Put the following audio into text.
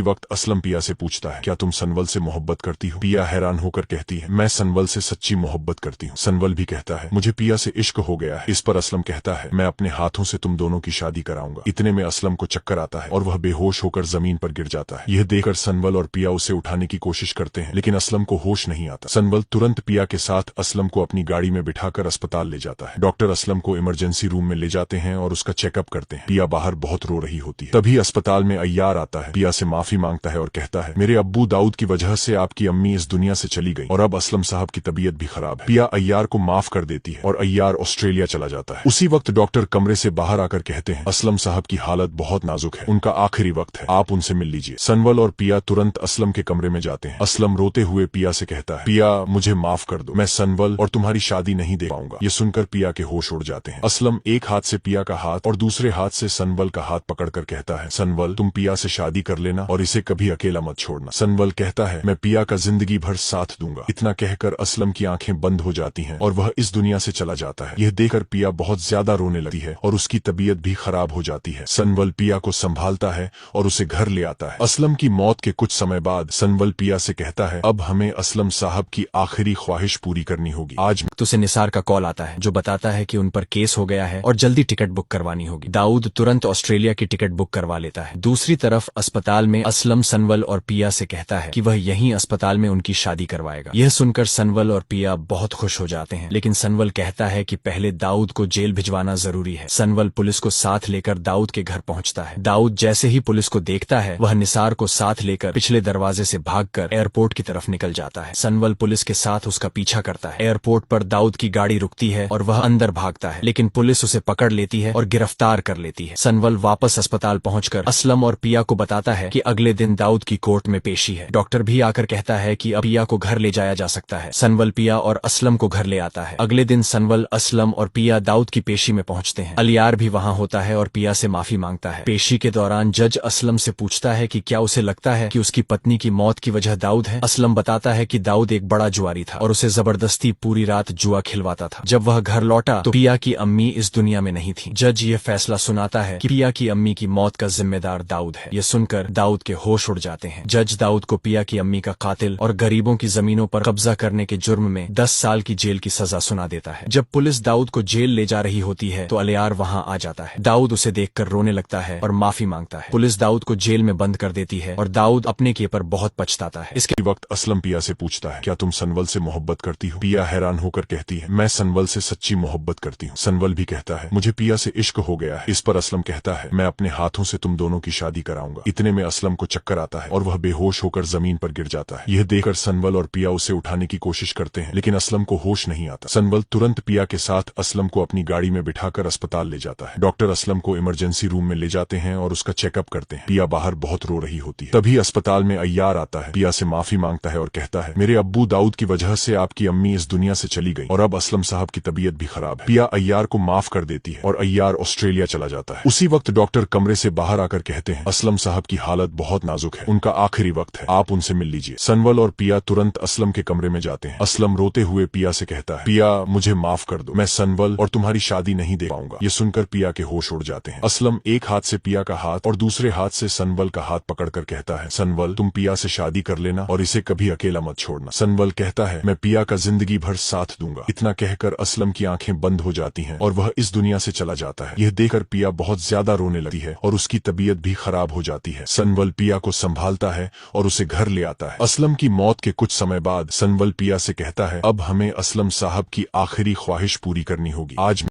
वक्त असलम पिया से पूछता है, क्या तुम सनवल से मोहब्बत करती हो? पिया हैरान होकर कहती है, मैं सनवल से सच्ची मोहब्बत करती हूँ। सनवल भी कहता है, मुझे पिया से इश्क हो गया है। इस पर असलम कहता है, मैं अपने हाथों से तुम दोनों की शादी कराऊंगा। इतने में असलम को चक्कर आता है और वह बेहोश होकर जमीन पर गिर जाता है। यह देखकर सनवल और पिया उसे उठाने की कोशिश करते हैं, लेकिन असलम को होश नहीं आता। सनवल तुरंत पिया के साथ असलम को अपनी गाड़ी में बिठाकर अस्पताल ले जाता है। डॉक्टर असलम को इमरजेंसी रूम में ले जाते हैं और उसका चेकअप करते हैं। पिया बाहर बहुत रो रही होती है। तभी अस्पताल में अय्यार आता है, पिया से माफी मांगता है और कहता है, मेरे अब्बू दाऊद की वजह से आपकी अम्मी इस दुनिया से चली गई और अब असलम साहब की तबीयत भी खराब है। पिया अय्यार को माफ कर देती है और अय्यार ऑस्ट्रेलिया चला जाता है। उसी वक्त डॉक्टर कमरे से बाहर आकर कहते हैं, असलम साहब की हालत बहुत नाजुक है, उनका आखिरी वक्त है, आप उनसे मिल लीजिए। सनवल और पिया तुरंत असलम के कमरे में जाते हैं। असलम रोते हुए पिया से कहता है, पिया मुझे माफ कर दो, मैं सनवल और तुम्हारी शादी नहीं दे पाऊंगा। ये सुनकर पिया के होश उड़ जाते हैं। असलम एक हाथ से पिया का हाथ और दूसरे हाथ से सनवल का हाथ पकड़कर कहता है, सनवल तुम पिया से शादी कर लेना और इसे कभी अकेला मत छोड़ना। सनवल कहता है, मैं पिया का जिंदगी भर साथ दूंगा। इतना कहकर असलम की आंखें बंद हो जाती हैं और वह इस दुनिया से चला जाता है। यह देखकर पिया बहुत ज्यादा रोने लगती है और उसकी तबीयत भी खराब हो जाती है। सनवल पिया को संभालता है और उसे घर ले आता है। असलम की मौत के कुछ समय बाद सनवल पिया से कहता है, अब हमें असलम साहब की आखिरी ख्वाहिश पूरी करनी होगी। आज उसे निसार का कॉल आता है जो बताता है कि उन पर केस हो गया है और जल्दी टिकट बुक करवानी होगी। दाऊद तुरंत ऑस्ट्रेलिया की टिकट बुक करवा लेता है। दूसरी तरफ अस्पताल में असलम सनवल और पिया से कहता है कि वह यहीं अस्पताल में उनकी शादी करवाएगा। यह सुनकर सनवल और पिया बहुत खुश हो जाते हैं, लेकिन सनवल कहता है कि पहले दाऊद को जेल भिजवाना जरूरी है। सनवल पुलिस को साथ लेकर दाऊद के घर पहुंचता है। दाऊद जैसे ही पुलिस को देखता है, वह निसार को साथ लेकर पिछले दरवाजे से भागकर एयरपोर्ट की तरफ निकल जाता है। सनवल पुलिस के साथ उसका पीछा करता है। एयरपोर्ट पर दाऊद की गाड़ी रुकती है और वह अंदर भागता है, लेकिन पुलिस उसे पकड़ लेती है और गिरफ्तार कर लेती है। सनवल वापस अस्पताल पहुंचकर असलम और पिया को बताता है कि अगले दिन दाऊद की कोर्ट में पेशी है। डॉक्टर भी आकर कहता है कि अब पिया को घर ले जाया जा सकता है। सनवल पिया और असलम को घर ले आता है। अगले दिन सनवल, असलम और पिया दाऊद की पेशी में पहुंचते हैं। अलियार भी वहां होता है और पिया से माफी मांगता है। पेशी के दौरान जज असलम से पूछता है कि क्या उसे लगता है कि उसकी पत्नी की मौत की वजह दाऊद है। असलम बताता है कि दाऊद एक बड़ा जुआरी था और उसे जबरदस्ती पूरी रात जुआ खिलवाता था। जब वह घर लौटा तो पिया की अम्मी इस दुनिया में नहीं थी। जज ये फैसला सुनाता है कि पिया की अम्मी की मौत का जिम्मेदार दाऊद है। ये सुनकर दाऊद के होश उड़ जाते हैं। जज दाऊद को पिया की अम्मी का कातिल और गरीबों की जमीनों पर कब्जा करने के जुर्म में 10 साल की जेल की सजा सुना देता है। जब पुलिस दाऊद को जेल ले जा रही होती है तो अलियार वहां आ जाता है। दाऊद उसे देखकर रोने लगता है और माफी मांगता है। पुलिस दाऊद को जेल में बंद कर देती है और दाऊद अपने किए पर बहुत पछताता है। इसके वक्त असलम पिया से पूछता है, क्या तुम सनवल से मोहब्बत करती हो? पिया हैरान होकर कहती है, मैं सनवल से सच्ची मोहब्बत करती हूँ। सनवल भी कहता है, मुझे पिया से इश्क हो गया है। इस पर असलम कहता है, मैं अपने हाथों से तुम दोनों की शादी कराऊंगा। इतने में असलम को चक्कर आता है और वह बेहोश होकर जमीन पर गिर जाता है। यह देखकर सनवल और पिया उसे उठाने की कोशिश करते हैं, लेकिन असलम को होश नहीं आता। सनवल तुरंत पिया के साथ असलम को अपनी गाड़ी में बिठाकर अस्पताल ले जाता है। डॉक्टर असलम को इमरजेंसी रूम में ले जाते हैं और उसका चेकअप करते हैं। पिया बाहर बहुत रो रही होती है। तभी अस्पताल में अय्यार आता है। पिया से माफी मांगता है और कहता है, मेरे अब्बू दाऊद की वजह से आपकी अम्मी इस दुनिया से चली गई और अब असलम साहब की तबीयत भी खराब है। पिया अय्यार को माफ कर देती है और अय्यार ऑस्ट्रेलिया चला जाता है। उसी वक्त डॉक्टर कमरे से बाहर आकर कहते हैं, असलम साहब की हालत बहुत नाजुक है, उनका आखिरी वक्त है, आप उनसे मिल लीजिए। सनवल और पिया तुरंत असलम के कमरे में जाते हैं। असलम रोते हुए पिया से कहता है, पिया मुझे माफ कर दो, मैं सनवल और तुम्हारी शादी नहीं दे पाऊंगा। ये सुनकर पिया के होश उड़ जाते हैं। असलम एक हाथ से पिया का हाथ और दूसरे हाथ से सनवल का हाथ पकड़कर कहता है, सनवल तुम पिया से शादी कर लेना और इसे कभी अकेला मत छोड़ना। सनवल कहता है, मैं पिया का जिंदगी भर साथ दूंगा। इतना कहकर असलम की आंखें बंद हो जाती हैं और वह इस दुनिया से चला जाता है। यह देखकर पिया बहुत ज्यादा रोने लगती है और उसकी तबीयत भी खराब हो जाती है। सनवल पिया को संभालता है और उसे घर ले आता है। असलम की मौत के कुछ समय बाद सनवल पिया से कहता है, अब हमें असलम साहब की आखिरी ख्वाहिश पूरी करनी होगी। आज